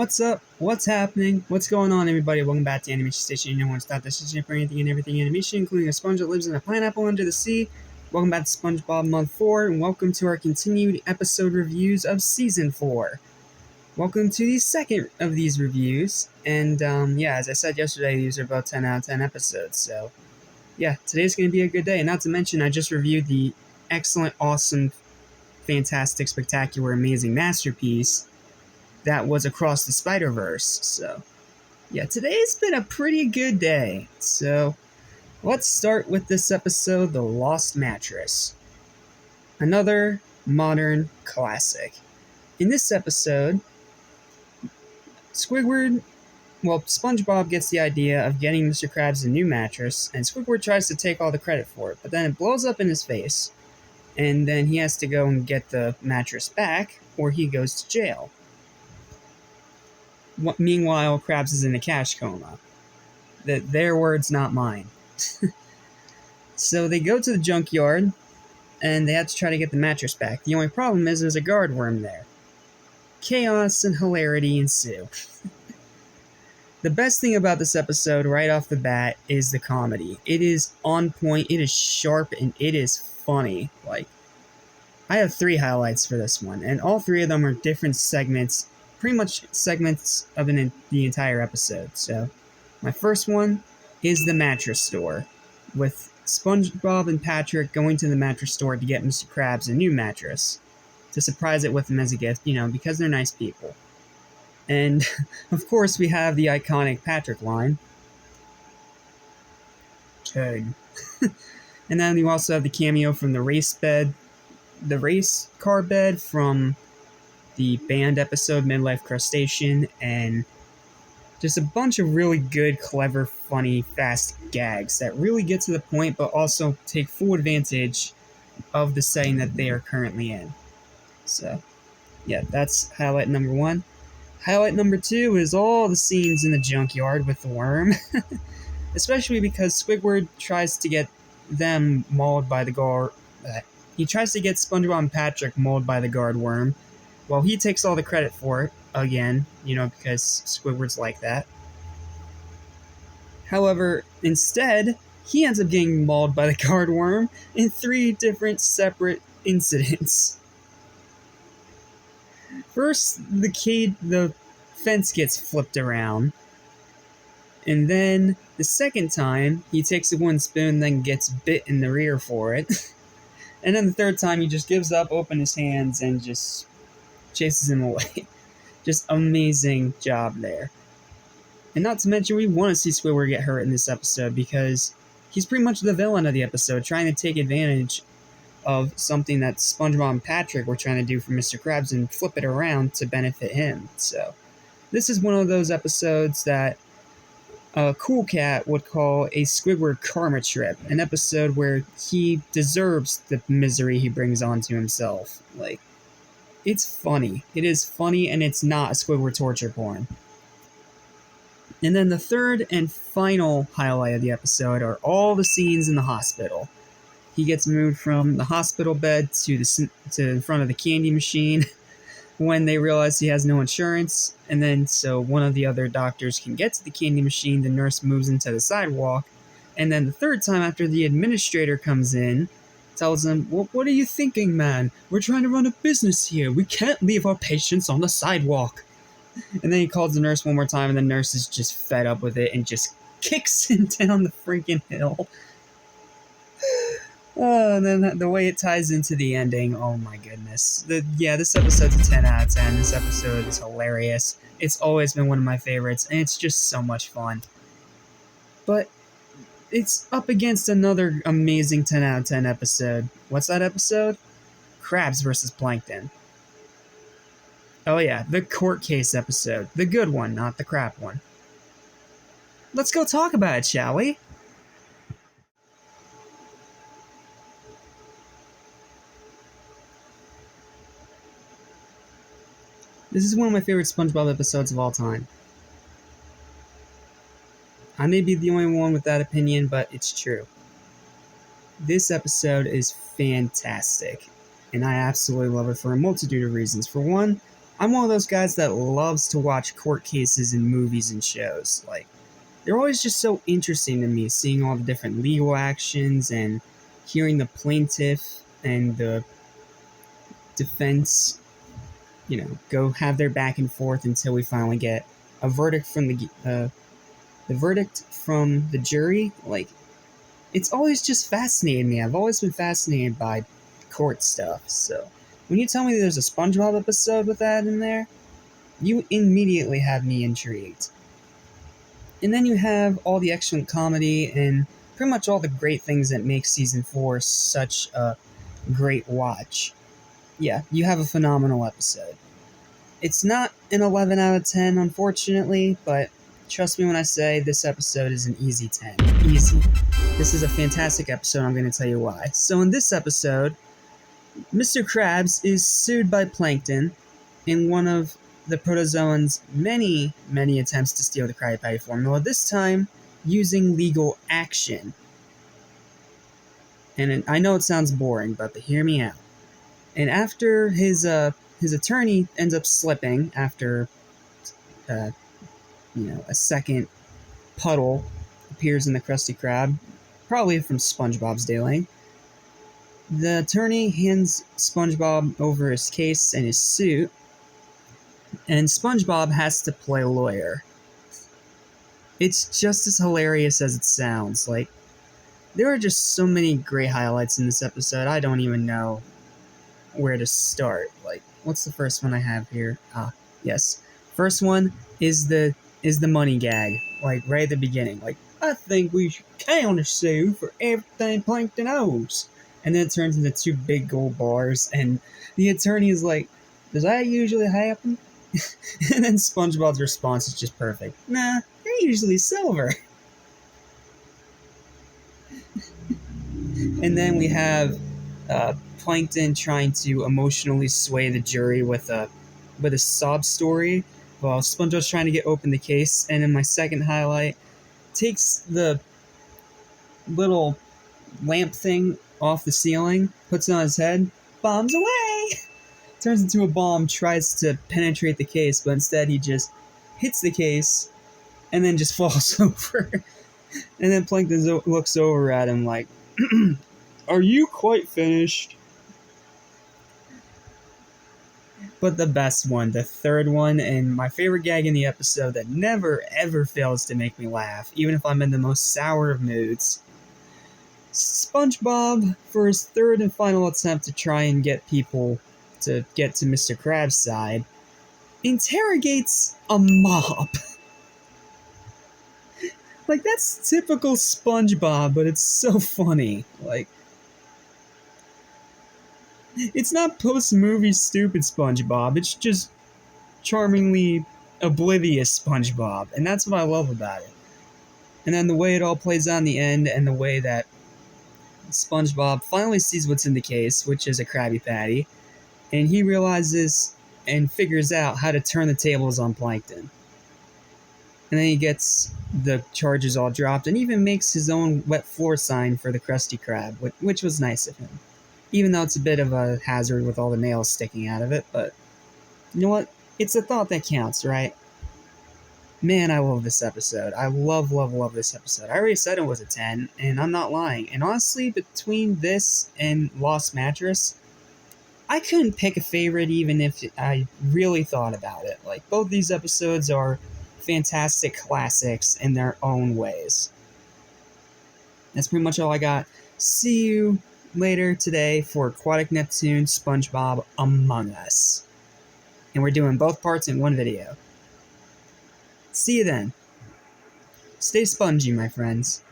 What's up? What's happening? What's going on, everybody? Welcome back to Animation Station. No one stop this station for anything and everything animation, including a sponge that lives in a pineapple under the sea. Welcome back to SpongeBob Month 4, and welcome to our continued episode reviews of Season 4. Welcome to the second of these reviews, and as I said yesterday, these are both 10 out of 10 episodes, so yeah, today's going to be a good day. And not to mention, I just reviewed the excellent, awesome, fantastic, spectacular, amazing masterpiece that was Across the Spider-Verse. So yeah, today's been a pretty good day. So let's start with this episode, The Lost Mattress. Another modern classic. In this episode, SpongeBob gets the idea of getting Mr. Krabs a new mattress, and Squidward tries to take all the credit for it, but then it blows up in his face, and then he has to go and get the mattress back, or he goes to jail. Meanwhile, Krabs is in a cash coma. Their words, not mine. So they go to the junkyard, and they have to try to get the mattress back. The only problem is there's a guard worm there. Chaos and hilarity ensue. The best thing about this episode, right off the bat, is the comedy. It is on point, it is sharp, and it is funny. I have 3 highlights for this one, and all 3 of them are different segments, pretty much segments of the entire episode. So, my first one is the mattress store, with SpongeBob and Patrick going to the mattress store to get Mr. Krabs a new mattress, to surprise it with him as a gift, because they're nice people. And, of course, we have the iconic Patrick line. Turn. And then you also have the cameo from the race car bed from the band episode Midlife Crustacean, and just a bunch of really good, clever, funny, fast gags that really get to the point, but also take full advantage of the setting that they are currently in. So, yeah, that's highlight number 1. Highlight number 2 is all the scenes in the junkyard with the worm. Especially because Squidward tries to get them mauled by the guard. He tries to get SpongeBob and Patrick mauled by the guard worm. Well, he takes all the credit for it, again, because Squidward's like that. However, instead, he ends up getting mauled by the guard worm in 3 different separate incidents. First, the fence gets flipped around, and then the second time, he takes a wooden spoon, then gets bit in the rear for it. And then the third time, he just gives up, opens his hands, and just chases him away. Just amazing job there. And not to mention, we want to see Squidward get hurt in this episode, because he's pretty much the villain of the episode, trying to take advantage of something that SpongeBob and Patrick were trying to do for Mr. Krabs and flip it around to benefit him. So, this is one of those episodes that a Cool Cat would call a Squidward karma trip, an episode where he deserves the misery he brings onto himself. It's funny. It is funny, and it's not a Squidward torture porn. And then the third and final highlight of the episode are all the scenes in the hospital. He gets moved from the hospital bed to in front of the candy machine when they realize he has no insurance. And then, so one of the other doctors can get to the candy machine, the nurse moves into the sidewalk. And then the third time, after the administrator comes in, tells him, well, what are you thinking, man? We're trying to run a business here. We can't leave our patients on the sidewalk. And then he calls the nurse one more time, and the nurse is just fed up with it and just kicks him down the freaking hill. Oh, and then the way it ties into the ending, oh my goodness. This episode's a 10 out of 10. This episode is hilarious. It's always been one of my favorites, and it's just so much fun. But it's up against another amazing 10 out of 10 episode. What's that episode? Krabs vs. Plankton. Oh yeah, the court case episode. The good one, not the crap one. Let's go talk about it, shall we? This is one of my favorite SpongeBob episodes of all time. I may be the only one with that opinion, but it's true. This episode is fantastic, and I absolutely love it for a multitude of reasons. For one, I'm one of those guys that loves to watch court cases in movies and shows. Like, they're always just so interesting to me, seeing all the different legal actions and hearing the plaintiff and the defense, go have their back and forth until we finally get a verdict from the jury. Like, it's always just fascinated me. I've always been fascinated by court stuff. So when you tell me there's a SpongeBob episode with that in there, you immediately have me intrigued. And then you have all the excellent comedy and pretty much all the great things that make Season 4 such a great watch. Yeah, you have a phenomenal episode. It's not an 11 out of 10, unfortunately, but trust me when I say this episode is an easy 10. Easy. This is a fantastic episode, I'm going to tell you why. So in this episode, Mr. Krabs is sued by Plankton in one of the protozoan's many, many attempts to steal the Krabby Patty formula, this time using legal action. And I know it sounds boring, but hear me out. And after his attorney ends up slipping after, a second puddle appears in the Krusty Krab, probably from SpongeBob's dealing, the attorney hands SpongeBob over his case and his suit, and SpongeBob has to play lawyer. It's just as hilarious as it sounds. Like, there are just so many great highlights in this episode, I don't even know where to start. Like, what's the first one I have here? Yes. First one is the money gag, like, right at the beginning. Like, I think we should counter-sue for everything Plankton owes. And then it turns into two big gold bars, and the attorney is like, does that usually happen? And then SpongeBob's response is just perfect. Nah, they're usually silver. And then we have Plankton trying to emotionally sway the jury with a sob story while SpongeBob's trying to get open the case. And in my second highlight, takes the little lamp thing off the ceiling, puts it on his head, bombs away! Turns into a bomb, tries to penetrate the case, but instead he just hits the case and then just falls over. And then Plankton looks over at him like, are you quite finished? But the best one, the third one, and my favorite gag in the episode that never ever fails to make me laugh, even if I'm in the most sour of moods. SpongeBob, for his third and final attempt to try and get people to get to Mr. Krabs' side, interrogates a mob. Like, that's typical SpongeBob, but it's so funny. Like, it's not post-movie stupid SpongeBob, it's just charmingly oblivious SpongeBob, and that's what I love about it. And then the way it all plays out in the end, and the way that SpongeBob finally sees what's in the case, which is a Krabby Patty, and he realizes and figures out how to turn the tables on Plankton. And then he gets the charges all dropped, and even makes his own wet floor sign for the Krusty Krab, which was nice of him. Even though it's a bit of a hazard with all the nails sticking out of it, but you know what? It's a thought that counts, right? Man, I love this episode. I love, love, love this episode. I already said it was a 10, and I'm not lying. And honestly, between this and Lost Mattress, I couldn't pick a favorite even if I really thought about it. Like, both these episodes are fantastic classics in their own ways. That's pretty much all I got. See you later today for Aquatic Neptune SpongeBob Among Us. And we're doing both parts in one video. See you then. Stay spongy, my friends.